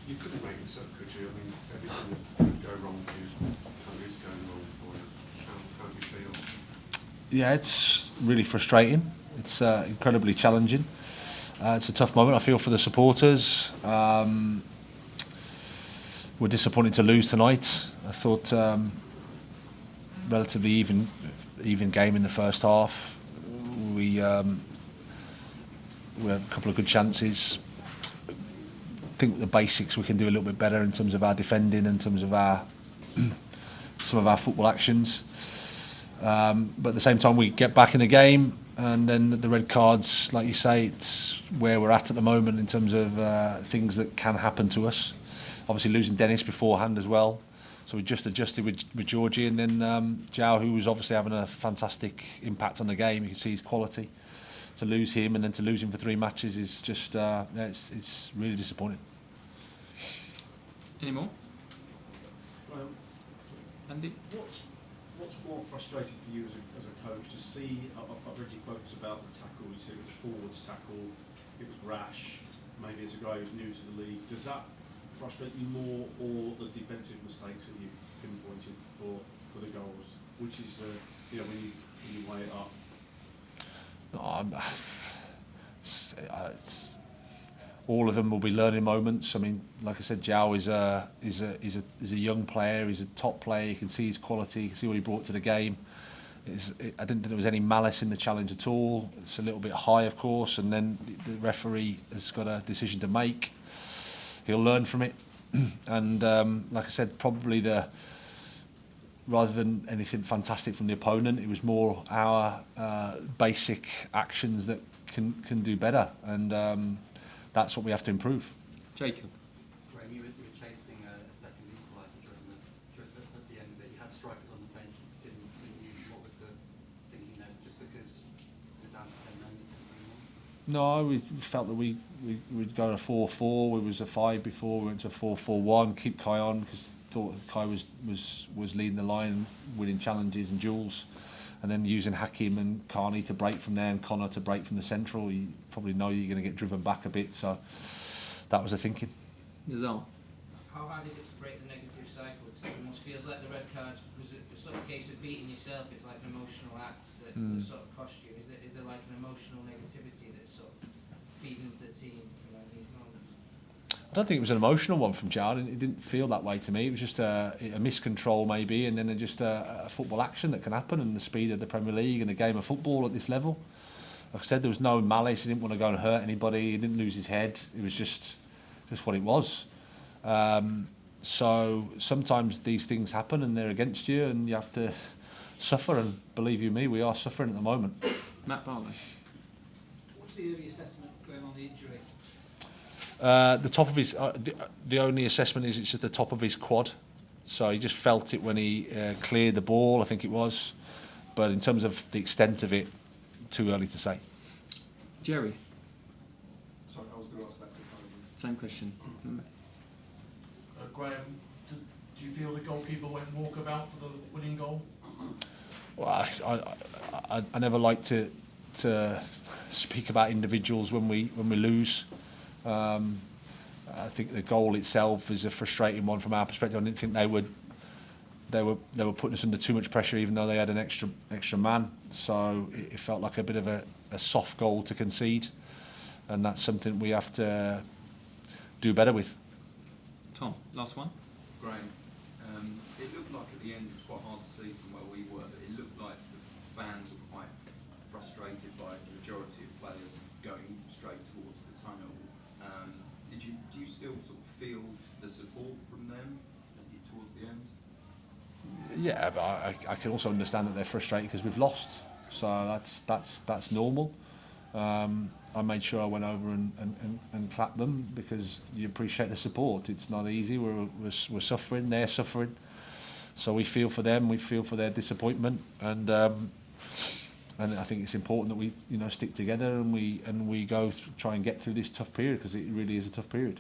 You couldn't make this up, could you? I mean, everything could go wrong for you. Kind of is going wrong for you. How do you feel? Yeah, it's really frustrating. It's incredibly challenging. It's a tough moment. I feel for the supporters. We're disappointed to lose tonight. I thought relatively even game in the first half. We had a couple of good chances. I think the basics we can do a little bit better in terms of our defending, in terms of our some of our football actions. But at the same time, we get back in the game, and then the red cards, like you say, it's where we're at the moment in terms of things that can happen to us. Obviously, losing Dennis beforehand as well. So we just adjusted with Georgie, and then Joao, who was obviously having a fantastic impact on the game. You can see his quality. To lose him and then to lose him for 3 matches is just it's really disappointing. Any more? Andy? What's more frustrating for you as a coach to see? I've read your quotes about the tackle. You said it was a forwards tackle. It was rash. Maybe as a guy who's new to the league, does that frustrate you more, or the defensive mistakes that you've pinpointed for the goals? Which is when you weigh it up? No, all of them will be learning moments. I mean, like I said, Joao is a young player. He's a top player. You can see his quality. You can see what he brought to the game. I didn't think there was any malice in the challenge at all. It's a little bit high, of course, and then the referee has got a decision to make. He'll learn from it, and like I said, probably rather than anything fantastic from the opponent, it was more our basic actions that can do better, and that's what we have to improve. Jacob. Graham, you were chasing a second equaliser at the end of it. You had strikers on the bench, didn't use them. What was the thinking there? Just because we're down to 10 men, you couldn't bring them on? No, we felt that we'd go to 4-4. We was a 5 before. We went to a 4-4-1. Keep Kai on because thought Kai was leading the line, winning challenges and duels, and then using Hakim and Carney to break from there and Connor to break from the central. You probably know you're going to get driven back a bit, so that was the thinking. Joao. How hard is it to break the negative cycle? Because it almost feels like the red card was a sort of case of beating yourself. It's like an emotional act that sort of cost you. Is there like an emotional negativity that's sort of feeding into the team in these moments? I don't think it was an emotional one from Joao. It didn't feel that way to me. It was just a miscontrol maybe, and then just a football action that can happen, and the speed of the Premier League and the game of football at this level. Like I said, there was no malice. He didn't want to go and hurt anybody. He didn't lose his head. It was just what it was. So sometimes these things happen and they're against you, and you have to suffer. And believe you me, we are suffering at the moment. Matt Barlow. What's the early assessment going on the injury? The top of his, the only assessment is it's at the top of his quad. So he just felt it when he cleared the ball, I think it was. But in terms of the extent of it, too early to say. Jerry. Sorry, I was going to ask that to Colin. Same question. Graham, do you feel the goalkeeper went walkabout for the winning goal? Well, I never like to speak about individuals when we lose. I think the goal itself is a frustrating one from our perspective. I didn't think they were putting us under too much pressure, even though they had an extra man. So it felt like a bit of a soft goal to concede, and that's something we have to do better with. Tom, last one. Graham, it looked like at the end, it was quite hard to see from where we were, but it looked like the fans were quite frustrated by the majority of players going straight towards the tunnel. Do you still sort of feel the support from them towards the end? Yeah, but I can also understand that they're frustrated because we've lost. So that's normal. I made sure I went over and clapped them because you appreciate the support. It's not easy. We're suffering. They're suffering. So we feel for them. We feel for their disappointment. And I think it's important that we stick together and we go try and get through this tough period, because it really is a tough period.